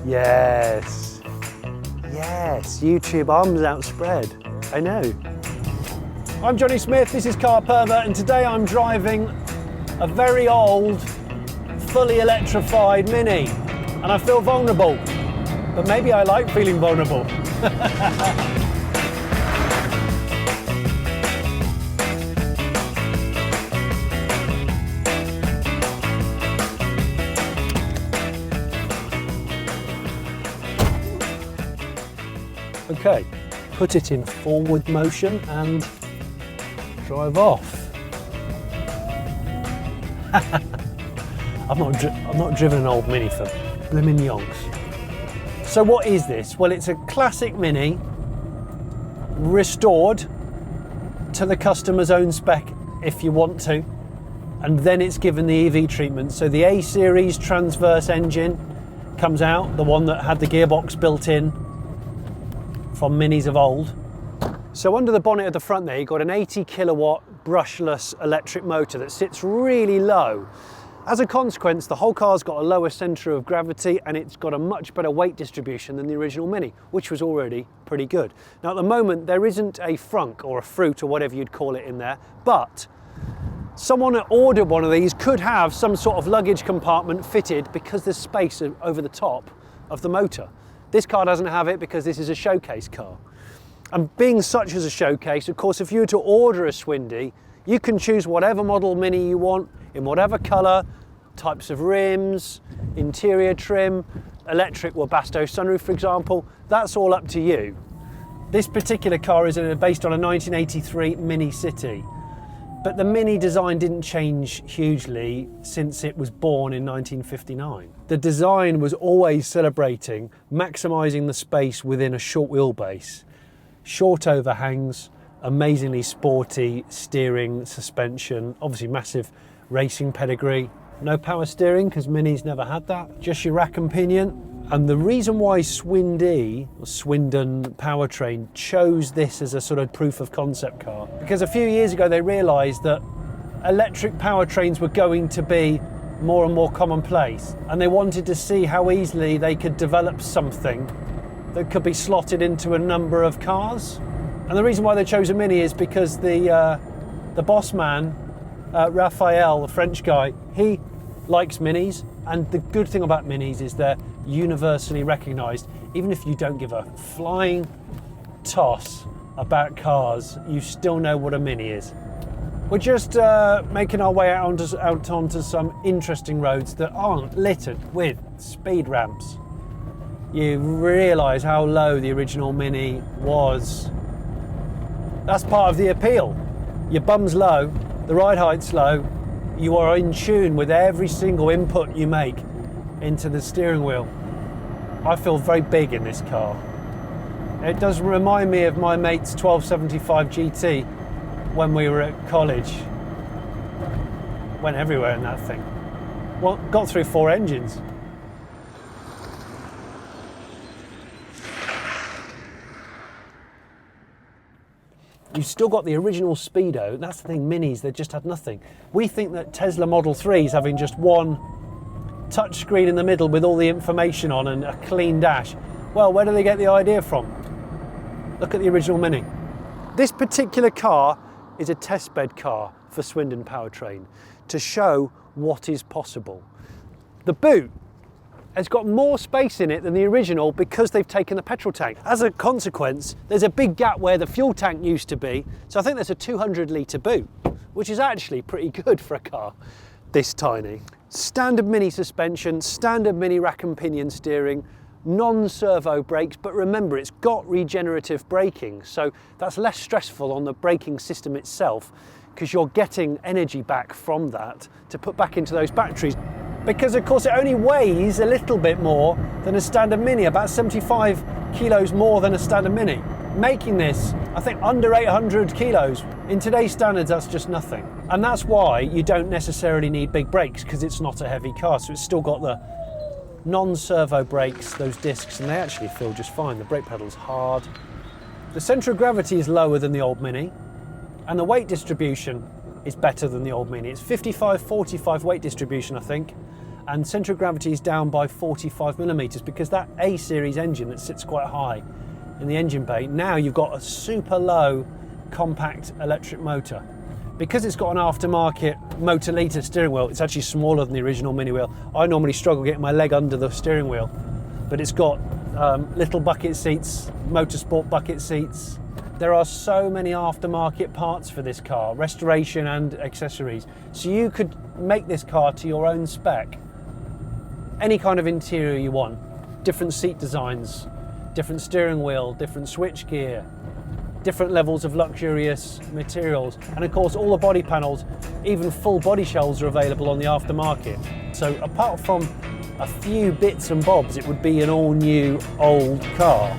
Yes. Yes, YouTube arms outspread. I know. I'm Jonny Smith, this is Car Pervert, and today I'm driving a very old, fully electrified Mini. And I feel vulnerable. But maybe I like feeling vulnerable. Okay, put it in forward motion and drive off. I've not driven an old Mini for blimmin' yonks. So what is this? Well, it's a classic Mini restored to the customer's own spec if you want to, and then it's given the EV treatment. So the A series transverse engine comes out, the one that had the gearbox built in from Minis of old. So under the bonnet at the front there, you've got an 80 kilowatt brushless electric motor that sits really low. As a consequence, the whole car's got a lower centre of gravity and it's got a much better weight distribution than the original Mini, which was already pretty good. Now at the moment, there isn't a frunk or a fruit or whatever you'd call it in there, but someone that ordered one of these could have some sort of luggage compartment fitted because there's space over the top of the motor. This car doesn't have it because this is a showcase car. And being such as a showcase, of course, if you were to order a Swind-E, you can choose whatever model Mini you want, in whatever colour, types of rims, interior trim, electric Webasto sunroof, for example. That's all up to you. This particular car is based on a 1983 Mini City. But the Mini design didn't change hugely since it was born in 1959. The design was always celebrating maximising the space within a short wheelbase. Short overhangs, amazingly sporty steering, suspension, obviously massive racing pedigree. No power steering because Minis never had that, just your rack and pinion. And the reason why Swind-E, or Swindon Powertrain, chose this as a sort of proof of concept car, because a few years ago they realised that electric powertrains were going to be more and more commonplace, and they wanted to see how easily they could develop something that could be slotted into a number of cars. And the reason why they chose a Mini is because the boss man, Raphael, the French guy, he likes Minis, and the good thing about Minis is they're universally recognised. Even if you don't give a flying toss about cars, you still know what a Mini is. We're just making our way out onto some interesting roads that aren't littered with speed ramps. You realise how low the original Mini was. That's part of the appeal. Your bum's low, the ride height's low, you are in tune with every single input you make into the steering wheel. I feel very big in this car. It does remind me of my mate's 1275 GT when we were at college. Went everywhere in that thing. Well, got through 4 engines. You've still got the original speedo. That's the thing, Minis, they just had nothing. We think that Tesla Model 3s having just one touchscreen in the middle with all the information on and a clean dash. Well, where do they get the idea from? Look at the original Mini. This particular car is a testbed car for Swindon Powertrain to show what is possible. The boot has got more space in it than the original because they've taken the petrol tank. As a consequence, there's a big gap where the fuel tank used to be. So I think there's a 200 litre boot, which is actually pretty good for a car this tiny. Standard Mini suspension, standard Mini rack and pinion steering, non-servo brakes, but remember it's got regenerative braking, so that's less stressful on the braking system itself because you're getting energy back from that to put back into those batteries. Because of course it only weighs a little bit more than a standard Mini, about 75 kilos more than a standard Mini. Making this, I think, under 800 kilos. In today's standards, that's just nothing. And that's why you don't necessarily need big brakes, because it's not a heavy car, so it's still got the non-servo brakes, those discs, and they actually feel just fine. The brake pedal's hard. The centre of gravity is lower than the old Mini, and the weight distribution is better than the old Mini. It's 55-45 weight distribution, I think, and centre of gravity is down by 45 millimetres, because that A series engine that sits quite high in the engine bay, now you've got a super low compact electric motor. Because it's got an aftermarket motor litre steering wheel, it's actually smaller than the original mini wheel. I normally struggle getting my leg under the steering wheel, but it's got little bucket seats, motorsport bucket seats. There are so many aftermarket parts for this car, restoration and accessories. So you could make this car to your own spec. Any kind of interior you want, different seat designs, different steering wheel, different switch gear, different levels of luxurious materials, and of course all the body panels, even full body shells, are available on the aftermarket. So apart from a few bits and bobs, it would be an all new old car.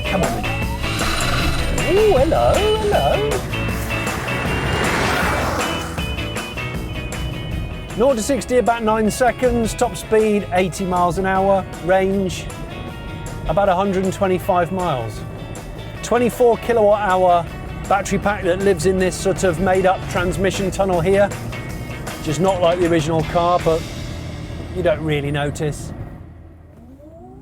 Come on then. Oh, hello, hello. 0 to 60 about 9 seconds, top speed 80 miles an hour, range about 125 miles. 24 kilowatt hour battery pack that lives in this sort of made up transmission tunnel here, which is not like the original car, but you don't really notice.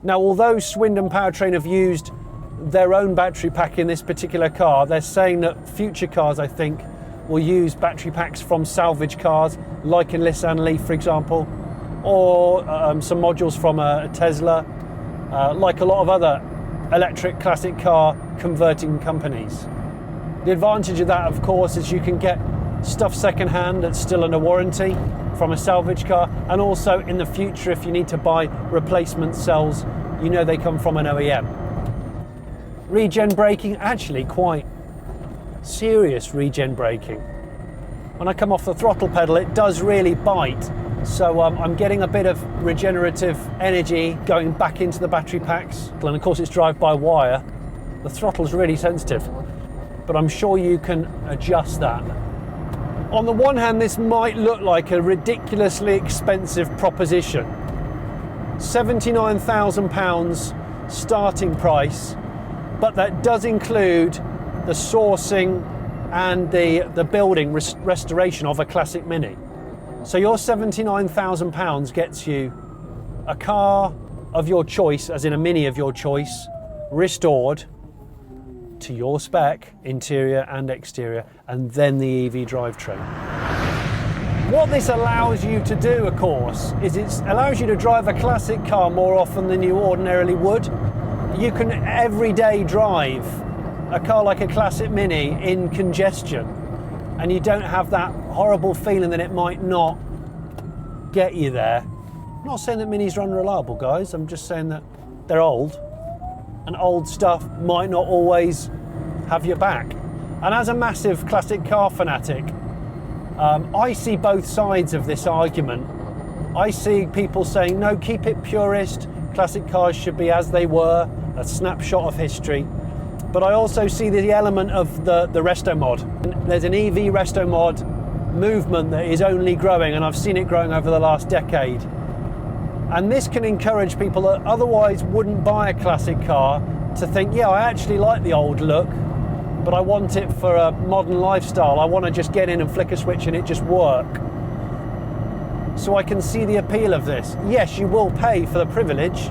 Now, although Swindon Powertrain have used their own battery pack in this particular car, they're saying that future cars, I think, will use battery packs from salvage cars, like in Nissan Leaf, for example, or some modules from a Tesla, like a lot of other electric classic car converting companies. The advantage of that, of course, is you can get stuff second-hand that's still under warranty from a salvage car, and also in the future, if you need to buy replacement cells, you know they come from an OEM. Regen braking, actually quite serious regen braking. When I come off the throttle pedal, it does really bite, so I'm getting a bit of regenerative energy going back into the battery packs, and of course it's drive-by-wire. The throttle's really sensitive, but I'm sure you can adjust that. On the one hand, this might look like a ridiculously expensive proposition. £79,000 starting price, but that does include the sourcing and the building restoration of a classic Mini. So your £79,000 gets you a car of your choice, as in a Mini of your choice, restored to your spec, interior and exterior, and then the EV drivetrain. What this allows you to do, of course, is it allows you to drive a classic car more often than you ordinarily would. You can every day drive a car like a classic Mini in congestion, and you don't have that horrible feeling that it might not get you there. I'm not saying that Minis are unreliable, guys. I'm just saying that they're old, and old stuff might not always have your back. And as a massive classic car fanatic, I see both sides of this argument. I see people saying, no, keep it purist, classic cars should be as they were, a snapshot of history. But I also see the element of the resto-mod. There's an EV resto-mod movement that is only growing, and I've seen it growing over the last decade. And this can encourage people that otherwise wouldn't buy a classic car to think, yeah, I actually like the old look, but I want it for a modern lifestyle. I want to just get in and flick a switch and it just work. So I can see the appeal of this. Yes, you will pay for the privilege.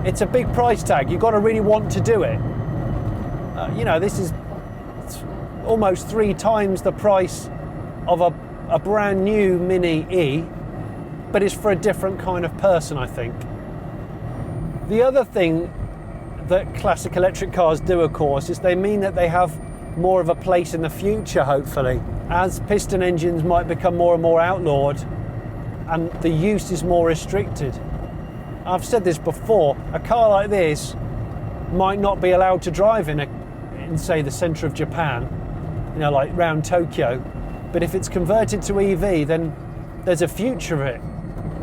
It's a big price tag. You've got to really want to do it. You know, this is almost 3 times the price of a brand new Mini E, but it's for a different kind of person, I think. The other thing that classic electric cars do, of course, is they mean that they have more of a place in the future, hopefully, as piston engines might become more and more outlawed and the use is more restricted. I've said this before, a car like this might not be allowed to drive in say the centre of Japan, you know, like round Tokyo, but if it's converted to EV, then there's a future of it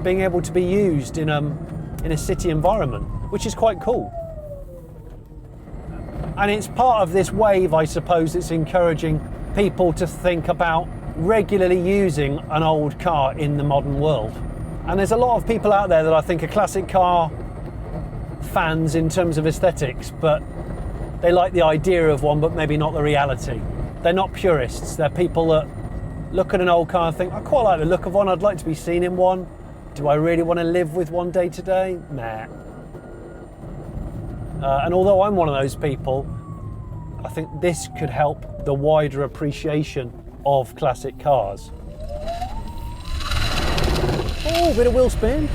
being able to be used in a city environment, which is quite cool. And it's part of this wave, I suppose, that's encouraging people to think about regularly using an old car in the modern world. And there's a lot of people out there that I think are classic car fans in terms of aesthetics, but they like the idea of one, but maybe not the reality. They're not purists. They're people that look at an old car and think, I quite like the look of one, I'd like to be seen in one. Do I really want to live with one day to day? Nah. And although I'm one of those people, I think this could help the wider appreciation of classic cars. Oh, bit of wheel spin.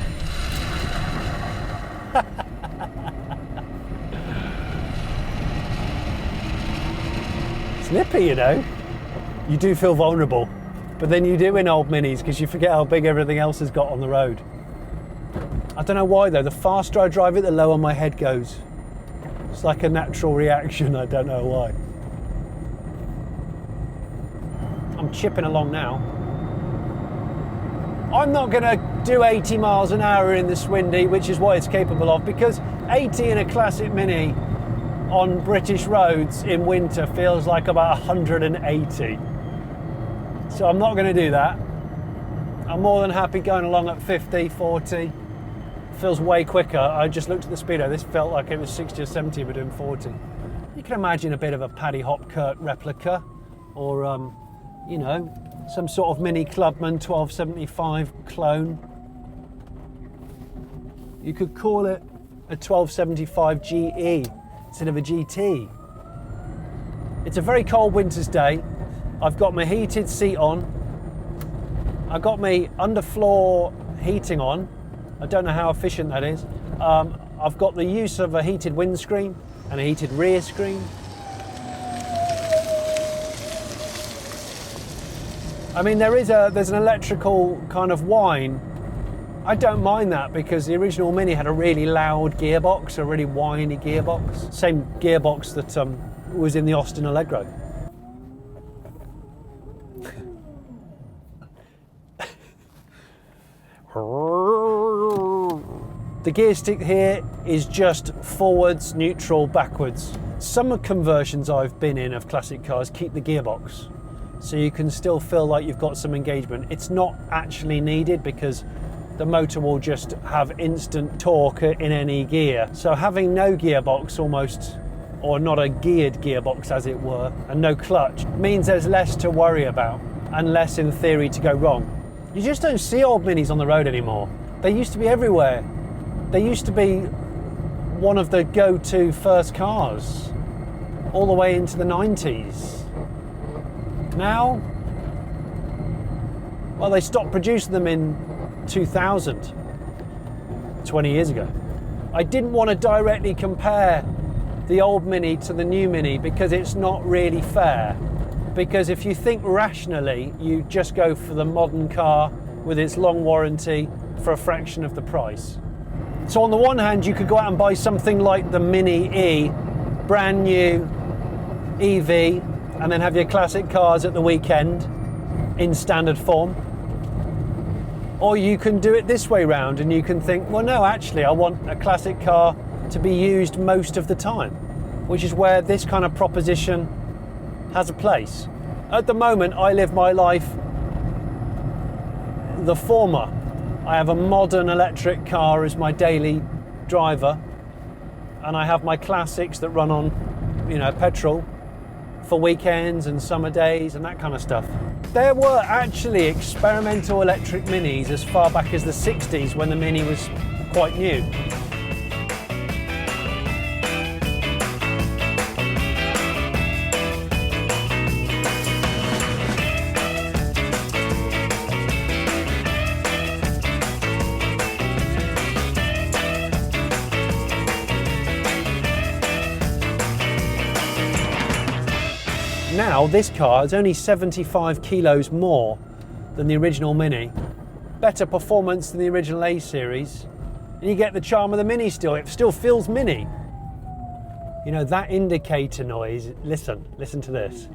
It's nippy, you know. You do feel vulnerable, but then you do in old Minis because you forget how big everything else has got on the road. I don't know why though, the faster I drive it, the lower my head goes. It's like a natural reaction, I don't know why. I'm chipping along now. I'm not going to do 80 miles an hour in the Swind-E, which is what it's capable of, because 80 in a classic Mini on British roads in winter feels like about 180. So I'm not going to do that. I'm more than happy going along at 50, 40. Feels way quicker. I just looked at the speedo. This felt like it was 60 or 70, but doing 40. You can imagine a bit of a Paddy Hopkirk replica, or you know, some sort of Mini Clubman 1275 clone. You could call it a 1275 GE instead of a GT. It's a very cold winter's day. I've got my heated seat on. I've got my underfloor heating on. I don't know how efficient that is. I've got the use of a heated windscreen and a heated rear screen. I mean, there's an electrical kind of whine. I don't mind that because the original Mini had a really loud gearbox, a really whiny gearbox. Same gearbox that was in the Austin Allegro. The gear stick here is just forwards, neutral, backwards. Some conversions I've been in of classic cars keep the gearbox, so you can still feel like you've got some engagement. It's not actually needed because the motor will just have instant torque in any gear. So having no gearbox almost, or not a geared gearbox as it were, and no clutch, means there's less to worry about and less in theory to go wrong. You just don't see old Minis on the road anymore. They used to be everywhere. They used to be one of the go-to first cars all the way into the 90s. Now, well, they stopped producing them in 2000, 20 years ago. I didn't want to directly compare the old Mini to the new Mini because it's not really fair. Because if you think rationally, you just go for the modern car with its long warranty for a fraction of the price. So on the one hand, you could go out and buy something like the Mini E, brand new EV, and then have your classic cars at the weekend in standard form. Or you can do it this way round and you can think, well, no, actually, I want a classic car to be used most of the time, which is where this kind of proposition has a place. At the moment, I live my life the former. I have a modern electric car as my daily driver, and I have my classics that run on, you know, petrol for weekends and summer days and that kind of stuff. There were actually experimental electric Minis as far back as the 60s when the Mini was quite new. Now this car is only 75 kilos more than the original Mini, better performance than the original A series, and you get the charm of the Mini still. It still feels Mini. You know, that indicator noise, listen to this.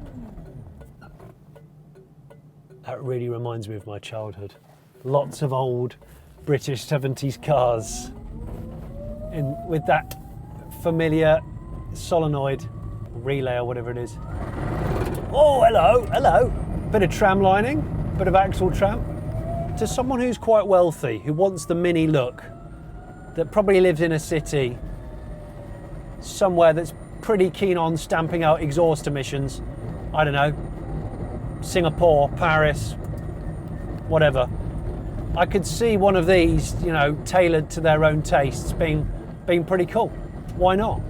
That really reminds me of my childhood. Lots of old British 70s cars with that familiar solenoid relay or whatever it is. Oh, hello. Bit of tram lining, bit of axle tram. To someone who's quite wealthy, who wants the Mini look, that probably lives in a city somewhere that's pretty keen on stamping out exhaust emissions, I don't know, Singapore, Paris, whatever. I could see one of these, you know, tailored to their own tastes being pretty cool. Why not?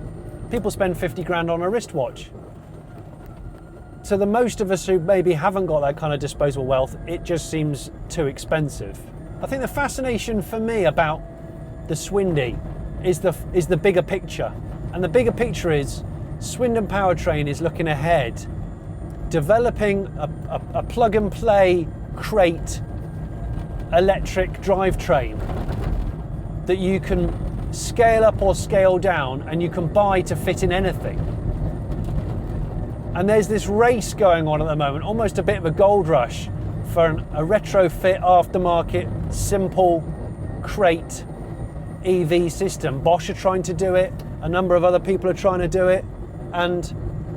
People spend 50 grand on a wristwatch. To the most of us who maybe haven't got that kind of disposable wealth, it just seems too expensive. I think the fascination for me about the Swind-E is the bigger picture. And the bigger picture is Swindon Powertrain is looking ahead, developing a plug and play crate electric drivetrain that you can scale up or scale down and you can buy to fit in anything. And there's this race going on at the moment, almost a bit of a gold rush for a retrofit aftermarket simple crate EV system. Bosch are trying to do it, a number of other people are trying to do it, and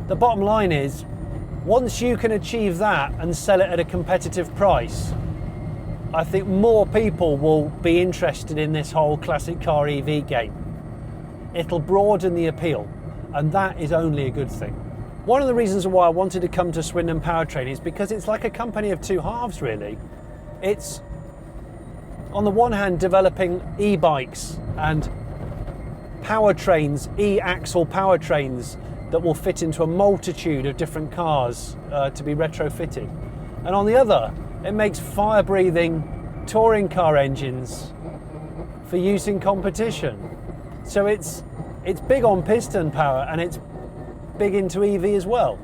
the bottom line is, once you can achieve that and sell it at a competitive price, I think more people will be interested in this whole classic car EV game. It'll broaden the appeal, and that is only a good thing. One of the reasons why I wanted to come to Swindon Powertrain is because it's like a company of two halves, really. It's, on the one hand, developing e-bikes and powertrains, e-axle powertrains that will fit into a multitude of different cars to be retrofitted. And on the other, it makes fire-breathing touring car engines for use in competition. So it's big on piston power and it's big into EV as well.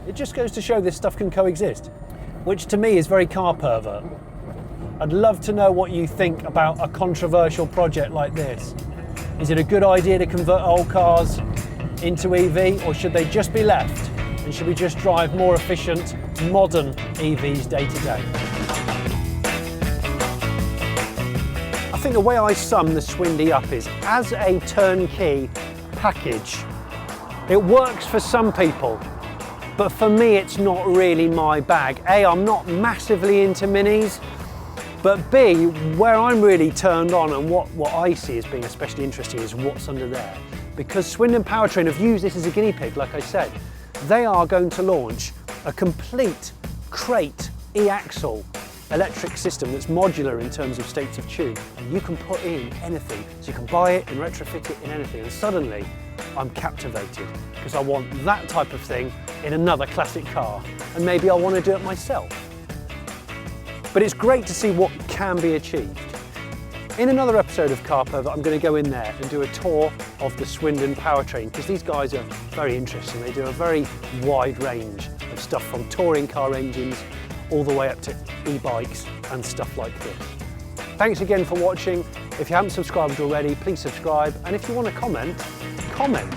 It just goes to show this stuff can coexist, which to me is very car pervert. I'd love to know what you think about a controversial project like this. Is it a good idea to convert old cars into EV, or should they just be left? And should we just drive more efficient, modern EVs day to day? I think the way I sum the Swind-E up is, as a turnkey package, it works for some people, but for me it's not really my bag. A, I'm not massively into minis, but B, where I'm really turned on and what I see as being especially interesting is what's under there. Because Swindon Powertrain have used this as a guinea pig, like I said. They are going to launch a complete crate e-axle electric system that's modular in terms of states of tune. And you can put in anything. So you can buy it and retrofit it in anything. And suddenly I'm captivated because I want that type of thing in another classic car. And maybe I want to do it myself. But it's great to see what can be achieved. In another episode of Car Pervert, I'm going to go in there and do a tour of the Swindon Powertrain, because these guys are very interesting. They do a very wide range of stuff, from touring car engines all the way up to e-bikes and stuff like this. Thanks again for watching. If you haven't subscribed already, please subscribe. And if you want to comment, comment.